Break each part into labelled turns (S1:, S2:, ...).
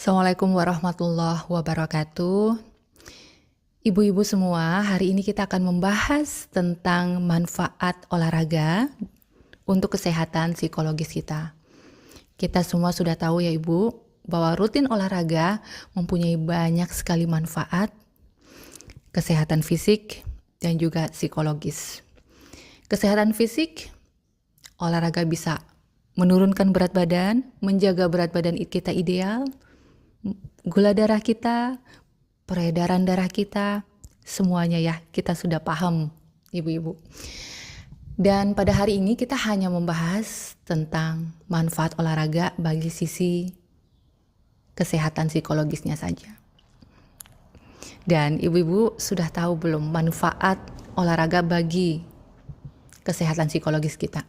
S1: Assalamualaikum warahmatullahi wabarakatuh. Ibu-ibu semua, hari ini kita akan membahas tentang manfaat olahraga untuk kesehatan psikologis kita. Kita semua sudah tahu ya Ibu, bahwa rutin olahraga mempunyai banyak sekali manfaat kesehatan fisik dan juga psikologis. Kesehatan fisik, olahraga bisa menurunkan berat badan, menjaga berat badan kita ideal, gula darah kita, peredaran darah kita, semuanya ya kita sudah paham ibu-ibu. Dan pada hari ini kita hanya membahas tentang manfaat olahraga bagi sisi kesehatan psikologisnya saja. Dan ibu-ibu sudah tahu belum manfaat olahraga bagi kesehatan psikologis kita?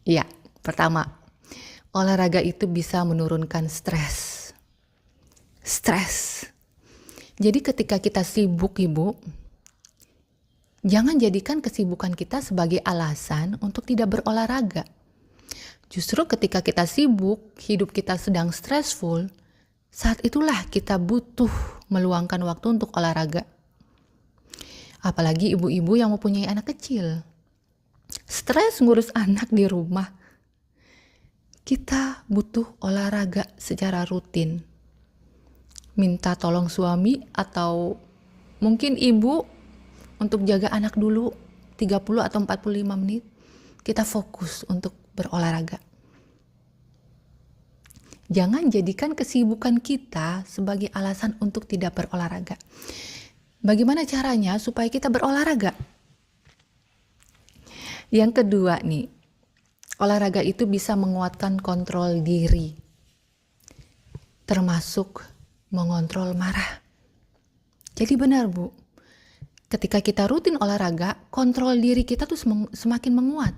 S1: Ya, pertama, olahraga itu bisa menurunkan stres. Jadi ketika kita sibuk Ibu, jangan jadikan kesibukan kita sebagai alasan untuk tidak berolahraga. Justru ketika kita sibuk, hidup kita sedang stressful, saat itulah kita butuh meluangkan waktu untuk olahraga. Apalagi ibu-ibu yang mempunyai anak kecil. Stres ngurus anak di rumah. Kita butuh olahraga secara rutin. Minta tolong suami atau mungkin ibu untuk jaga anak dulu 30 atau 45 menit. Kita fokus untuk berolahraga. Jangan jadikan kesibukan kita sebagai alasan untuk tidak berolahraga. Bagaimana caranya supaya kita berolahraga? Yang kedua nih, olahraga itu bisa menguatkan kontrol diri, termasuk mengontrol marah. Jadi benar Bu, ketika kita rutin olahraga, kontrol diri kita tuh semakin menguat.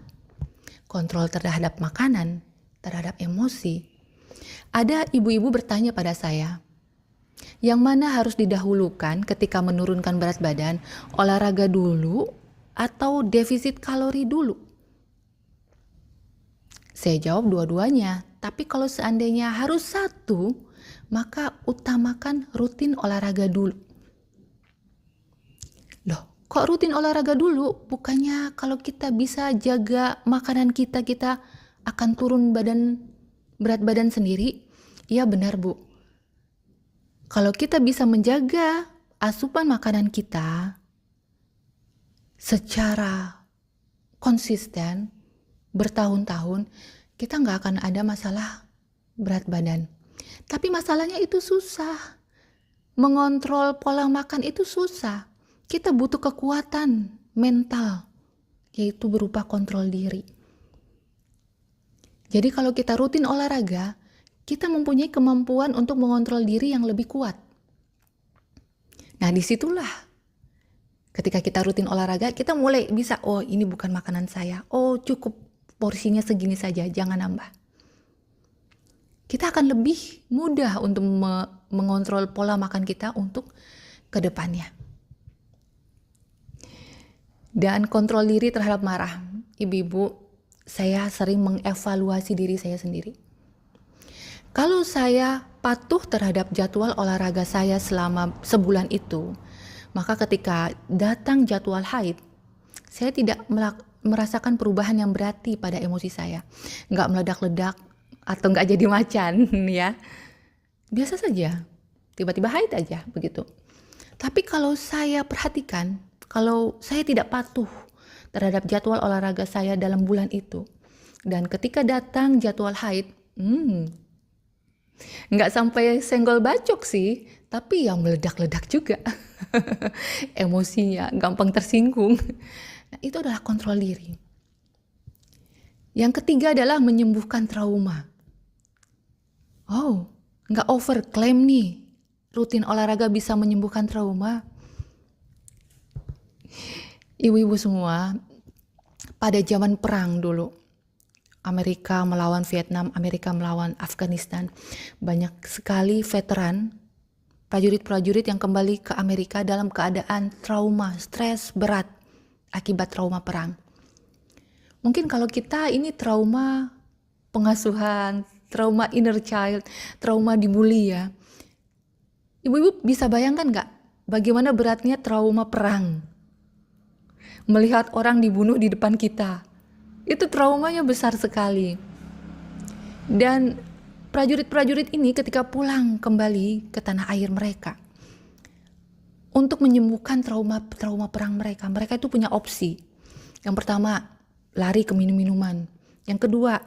S1: Kontrol terhadap makanan, terhadap emosi. Ada ibu-ibu bertanya pada saya, yang mana harus didahulukan ketika menurunkan berat badan, olahraga dulu atau defisit kalori dulu? Saya jawab dua-duanya, tapi kalau seandainya harus satu, maka utamakan rutin olahraga dulu. Loh, kok rutin olahraga dulu? Bukannya kalau kita bisa jaga makanan kita akan turun berat badan sendiri? Iya benar Bu. Kalau kita bisa menjaga asupan makanan kita secara konsisten, bertahun-tahun, kita nggak akan ada masalah berat badan. Tapi masalahnya itu susah. Mengontrol pola makan itu susah. Kita butuh kekuatan mental, yaitu berupa kontrol diri. Jadi kalau kita rutin olahraga, kita mempunyai kemampuan untuk mengontrol diri yang lebih kuat. Nah disitulah ketika kita rutin olahraga, kita mulai bisa, oh ini bukan makanan saya, oh cukup porsinya segini saja, jangan nambah. Kita akan lebih mudah untuk mengontrol pola makan kita untuk ke depannya. Dan kontrol diri terhadap marah. Ibu-ibu, saya sering mengevaluasi diri saya sendiri. Kalau saya patuh terhadap jadwal olahraga saya selama sebulan itu, maka ketika datang jadwal haid, saya tidak merasakan perubahan yang berarti pada emosi saya. Nggak meledak-ledak atau nggak jadi macan ya. Biasa saja, tiba-tiba haid aja begitu. Tapi kalau saya perhatikan, kalau saya tidak patuh terhadap jadwal olahraga saya dalam bulan itu, dan ketika datang jadwal haid, nggak sampai senggol bacok sih, tapi yang meledak-ledak juga. Emosinya gampang tersinggung. Nah, itu adalah kontrol diri. Yang ketiga adalah menyembuhkan trauma. Oh, nggak overklaim nih. Rutin olahraga bisa menyembuhkan trauma. Ibu-ibu semua, pada zaman perang dulu, Amerika melawan Vietnam, Amerika melawan Afghanistan, banyak sekali veteran, prajurit-prajurit yang kembali ke Amerika dalam keadaan trauma, stres berat akibat trauma perang. Mungkin kalau kita ini trauma pengasuhan trauma inner child, trauma dibully ya. Ibu-ibu bisa bayangkan nggak bagaimana beratnya trauma perang? Melihat orang dibunuh di depan kita. Itu traumanya besar sekali. Dan prajurit-prajurit ini ketika pulang kembali ke tanah air mereka, untuk menyembuhkan trauma perang mereka itu punya opsi. Yang pertama, lari ke minum-minuman. Yang kedua,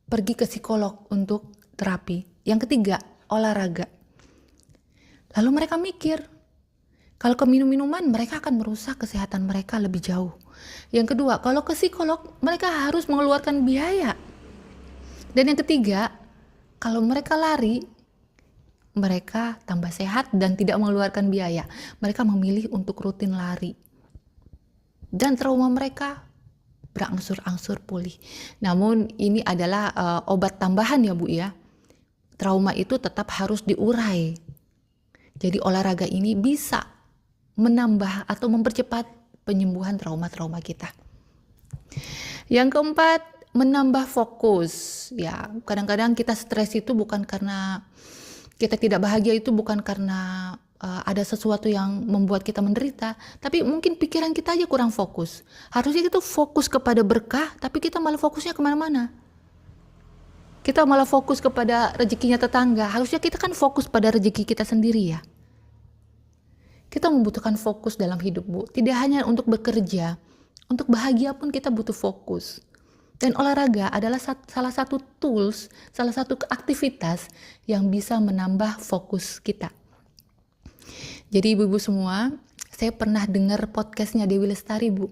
S1: pergi ke psikolog untuk terapi. Yang ketiga, olahraga. Lalu mereka mikir, kalau ke minum-minuman mereka akan merusak kesehatan mereka lebih jauh. Yang kedua, kalau ke psikolog mereka harus mengeluarkan biaya. Dan yang ketiga, kalau mereka lari, mereka tambah sehat dan tidak mengeluarkan biaya. Mereka memilih untuk rutin lari. Dan trauma mereka berangsur-angsur pulih. Namun ini adalah obat tambahan ya Bu ya. Trauma itu tetap harus diurai. Jadi olahraga ini bisa menambah atau mempercepat penyembuhan trauma-trauma kita. Yang keempat, menambah fokus. Ya, kadang-kadang kita stres itu bukan karena kita tidak bahagia, itu bukan karena ada sesuatu yang membuat kita menderita, tapi mungkin pikiran kita aja kurang fokus. Harusnya kita fokus kepada berkah, tapi kita malah fokusnya kemana-mana. Kita malah fokus kepada rezekinya tetangga. Harusnya kita kan fokus pada rezeki kita sendiri ya. Kita membutuhkan fokus dalam hidup Bu. Tidak hanya untuk bekerja, untuk bahagia pun kita butuh fokus. Dan olahraga adalah salah satu tools, salah satu aktivitas yang bisa menambah fokus kita. Jadi ibu-ibu semua, saya pernah dengar podcastnya Dewi Lestari Bu.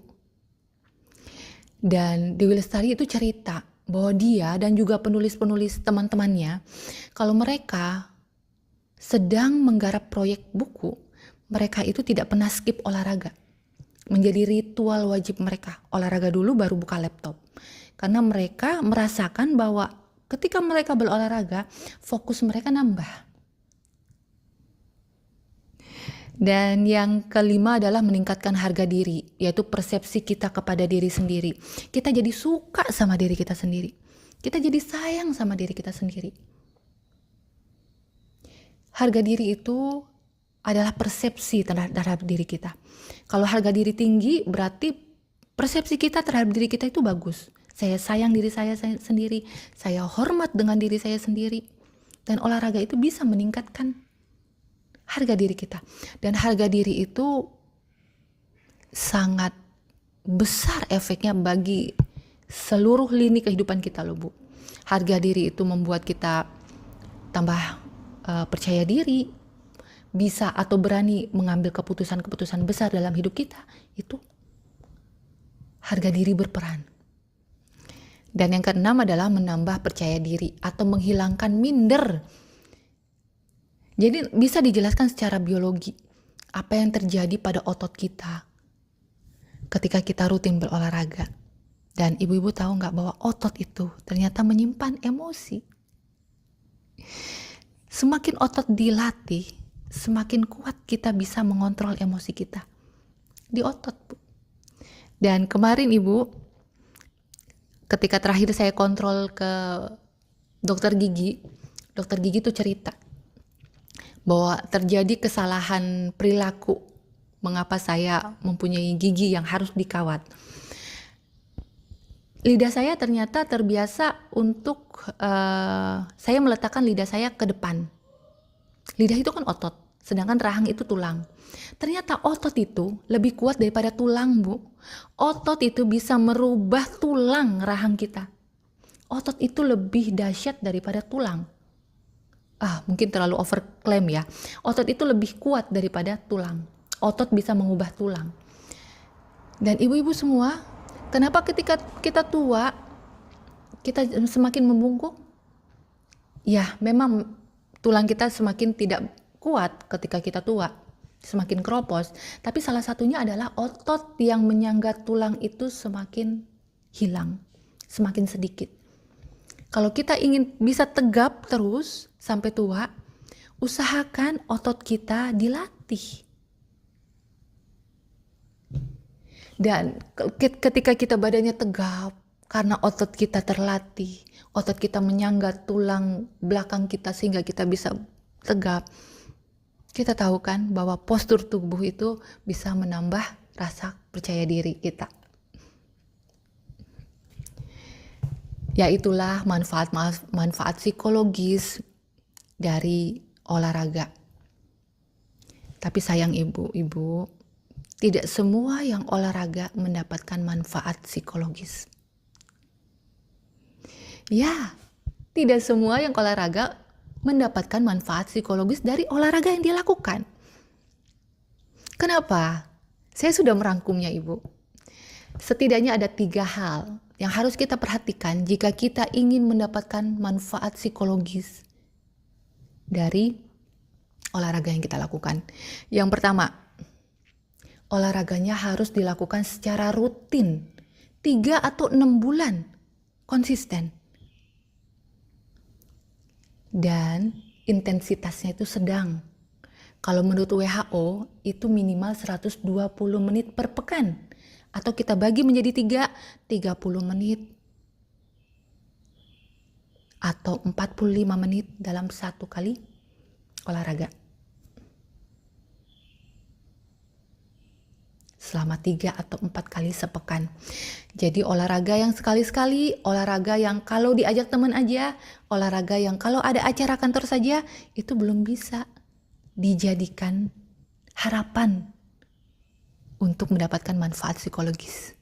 S1: Dan Dewi Lestari itu cerita bahwa dia dan juga penulis-penulis teman-temannya, kalau mereka sedang menggarap proyek buku, mereka itu tidak pernah skip olahraga. Menjadi ritual wajib mereka. Olahraga dulu baru buka laptop. Karena mereka merasakan bahwa ketika mereka berolahraga, fokus mereka nambah. Dan yang kelima adalah meningkatkan harga diri, yaitu persepsi kita kepada diri sendiri. Kita jadi suka sama diri kita sendiri. Kita jadi sayang sama diri kita sendiri. Harga diri itu adalah persepsi terhadap diri kita. Kalau harga diri tinggi, berarti persepsi kita terhadap diri kita itu bagus. Saya sayang diri saya sendiri, saya hormat dengan diri saya sendiri. Dan olahraga itu bisa meningkatkan harga diri kita. Dan harga diri itu sangat besar efeknya bagi seluruh lini kehidupan kita loh Bu. Harga diri itu membuat kita tambah percaya diri, bisa atau berani mengambil keputusan-keputusan besar dalam hidup kita. Itu harga diri berperan. Dan yang keenam adalah menambah percaya diri atau menghilangkan minder. Jadi bisa dijelaskan secara biologi apa yang terjadi pada otot kita ketika kita rutin berolahraga. Dan ibu-ibu tahu nggak bahwa otot itu ternyata menyimpan emosi. Semakin otot dilatih, semakin kuat kita bisa mengontrol emosi kita di otot Bu. Dan kemarin Ibu, ketika terakhir saya kontrol ke dokter gigi tuh cerita bahwa terjadi kesalahan perilaku mengapa saya mempunyai gigi yang harus dikawat. Lidah saya ternyata terbiasa untuk saya meletakkan lidah saya ke depan. Lidah itu kan otot, sedangkan rahang itu tulang. Ternyata otot itu lebih kuat daripada tulang Bu. Otot itu bisa merubah tulang rahang kita. Otot itu lebih dahsyat daripada tulang. Mungkin terlalu overclaim ya. Otot itu lebih kuat daripada tulang. Otot bisa mengubah tulang. Dan ibu-ibu semua, kenapa ketika kita tua, kita semakin membungkuk? Ya, memang tulang kita semakin tidak kuat ketika kita tua, semakin keropos. Tapi salah satunya adalah otot yang menyangga tulang itu semakin hilang, semakin sedikit. Kalau kita ingin bisa tegap terus sampai tua, usahakan otot kita dilatih. Dan ketika kita badannya tegap, karena otot kita terlatih, otot kita menyangga tulang belakang kita sehingga kita bisa tegap. Kita tahu kan bahwa postur tubuh itu bisa menambah rasa percaya diri kita. Ya itulah manfaat psikologis dari olahraga. Tapi sayang ibu-ibu, tidak semua yang olahraga mendapatkan manfaat psikologis. Ya, tidak semua yang olahraga mendapatkan manfaat psikologis dari olahraga yang dilakukan. Kenapa? Saya sudah merangkumnya, Ibu. Setidaknya ada 3 hal yang harus kita perhatikan jika kita ingin mendapatkan manfaat psikologis dari olahraga yang kita lakukan. Yang pertama, olahraganya harus dilakukan secara rutin, 3 atau 6 bulan, konsisten. Dan intensitasnya itu sedang. Kalau menurut WHO, itu minimal 120 menit per pekan. Atau kita bagi menjadi 30 menit. Atau 45 menit dalam 1 kali olahraga. Selama 3 atau 4 kali sepekan. Jadi olahraga yang sekali-sekali, olahraga yang kalau diajak teman aja, olahraga yang kalau ada acara kantor saja, itu belum bisa dijadikan harapan untuk mendapatkan manfaat psikologis.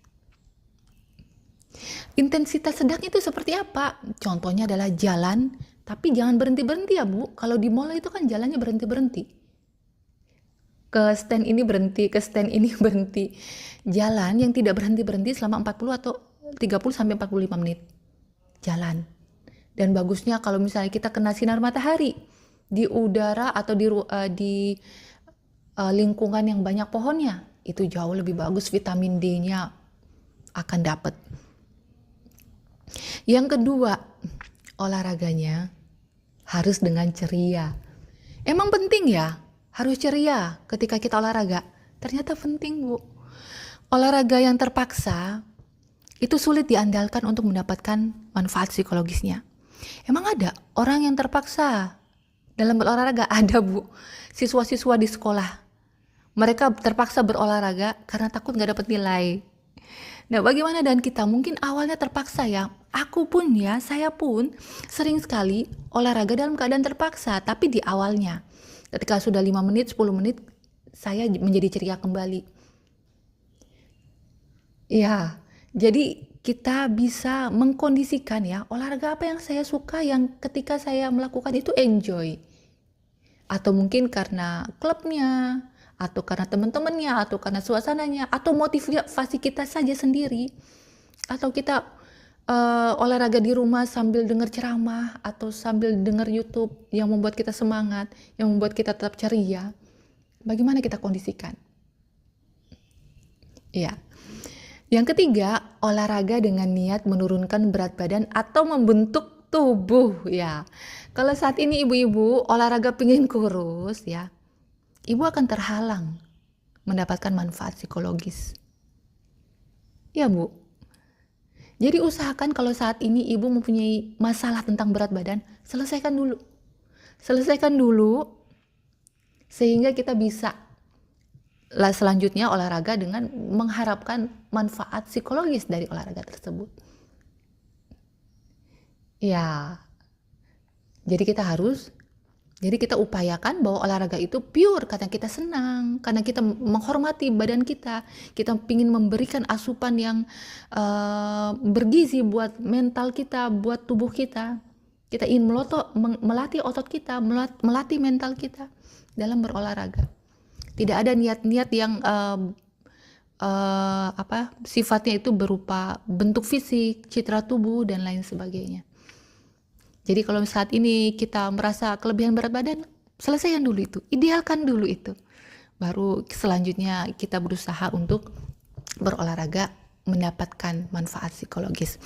S1: Intensitas sedang itu seperti apa? Contohnya adalah jalan, tapi jangan berhenti-berhenti ya Bu. Kalau di mall itu kan jalannya berhenti-berhenti. Ke stand ini berhenti, ke stand ini berhenti. Jalan yang tidak berhenti-berhenti selama 40 atau 30 sampai 45 menit. Jalan. Dan bagusnya kalau misalnya kita kena sinar matahari di udara atau di lingkungan yang banyak pohonnya, itu jauh lebih bagus, vitamin D-nya akan dapat. Yang kedua, olahraganya harus dengan ceria. Emang penting ya? Harus ceria ketika kita olahraga. Ternyata penting, Bu. Olahraga yang terpaksa itu sulit diandalkan untuk mendapatkan manfaat psikologisnya. Emang ada orang yang terpaksa dalam berolahraga? Ada, Bu. Siswa-siswa di sekolah. Mereka terpaksa berolahraga karena takut gak dapat nilai. Nah, bagaimana dengan kita? Mungkin awalnya terpaksa ya. Aku pun ya, saya pun sering sekali olahraga dalam keadaan terpaksa. Tapi di awalnya, ketika sudah 5 menit, 10 menit, saya menjadi ceria kembali. Ya, jadi kita bisa mengkondisikan ya, olahraga apa yang saya suka yang ketika saya melakukan itu enjoy. Atau mungkin karena klubnya, atau karena teman-temannya, atau karena suasananya, atau motivasi kita saja sendiri. Atau kita olahraga di rumah sambil dengar ceramah atau sambil dengar YouTube yang membuat kita semangat, yang membuat kita tetap ceria. Bagaimana kita kondisikan? Ya. Yang ketiga, olahraga dengan niat menurunkan berat badan atau membentuk tubuh ya. Kalau saat ini ibu-ibu olahraga pingin kurus ya, ibu akan terhalang mendapatkan manfaat psikologis. Ya, Bu. Jadi usahakan kalau saat ini ibu mempunyai masalah tentang berat badan, selesaikan dulu. Selesaikan dulu sehingga kita bisa selanjutnya olahraga dengan mengharapkan manfaat psikologis dari olahraga tersebut. Ya. Jadi kita upayakan bahwa olahraga itu pure karena kita senang, karena kita menghormati badan kita ingin memberikan asupan yang bergizi buat mental kita, buat tubuh kita. Kita ingin melatih otot kita, melatih mental kita dalam berolahraga. Tidak ada niat-niat yang sifatnya itu berupa bentuk fisik, citra tubuh dan lain sebagainya. Jadi kalau saat ini kita merasa kelebihan berat badan, selesaikan dulu itu, idealkan dulu itu. Baru selanjutnya kita berusaha untuk berolahraga mendapatkan manfaat psikologis.